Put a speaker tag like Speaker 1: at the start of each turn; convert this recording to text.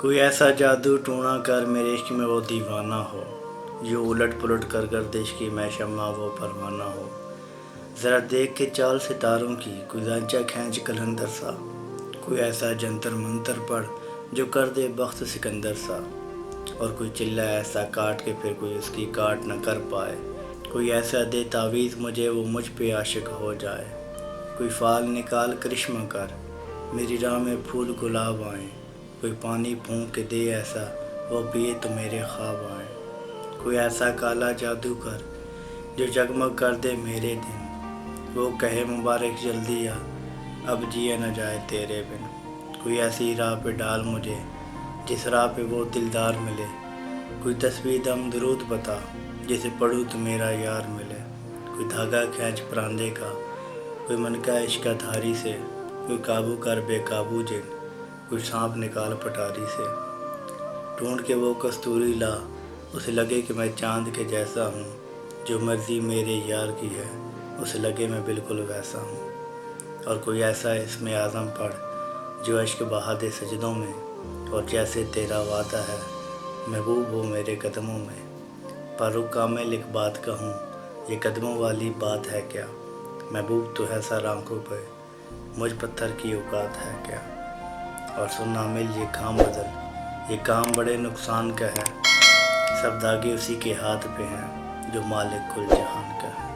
Speaker 1: کوئی ایسا جادو ٹونا کر میرے عشق میں وہ دیوانہ ہو، جو الٹ پلٹ کر گردش کی میں شمع وہ پروانہ ہو۔ ذرا دیکھ کے چال ستاروں کی، کوئی زانچہ کھینچ کلندر سا، کوئی ایسا جنتر منتر پڑھ جو کر دے بخت سکندر سا، اور کوئی چلہ ایسا کاٹ کے پھر کوئی اس کی کاٹ نہ کر پائے۔ کوئی ایسا دے تعویذ مجھے وہ مجھ پہ عاشق ہو جائے۔ کوئی فال نکال کرشمہ کر، میری راہ میں پھول گلاب آئیں۔ کوئی پانی پھونک کے دے ایسا، وہ پیے تو میرے خواب آئیں۔ کوئی ایسا کالا جادو کر جو جگمگ کر دے میرے دن، وہ کہے مبارک جلدی آ، اب جیا نہ جائے تیرے بن۔ کوئی ایسی راہ پہ ڈال مجھے جس راہ پہ وہ دلدار ملے۔ کوئی تسبیح دم درود بتا، جسے پڑھوں تو میرا یار ملے۔ کوئی دھاگا کھینچ پراندے کا، کوئی منکا عشق کا دھاری سے، کوئی قابو کر بے قابو جن، کوئی سانپ نکال پٹاری سے۔ ڈھونڈ کے وہ کستوری لا، اسے لگے کہ میں چاند کے جیسا ہوں۔ جو مرضی میرے یار کی ہے، اسے لگے میں بالکل ویسا ہوں۔ اور کوئی ایسا اسم اعظم پڑھ جو عشق بہا دے سجدوں میں، اور جیسے تیرا وعدہ ہے محبوب ہو میرے قدموں میں۔ پر رک کامل ایک بات کہوں، یہ قدموں والی بات ہے کیا؟ محبوب تو ہے سر آنکھوں پہ، مجھ پتھر کی اوقات ہے کیا؟ اور سن عامل یہ کام بدل، یہ کام بڑے نقصان کا ہے۔ سب دھاگے اسی کے ہاتھ پہ ہیں جو مالک کل جہان کا ہے۔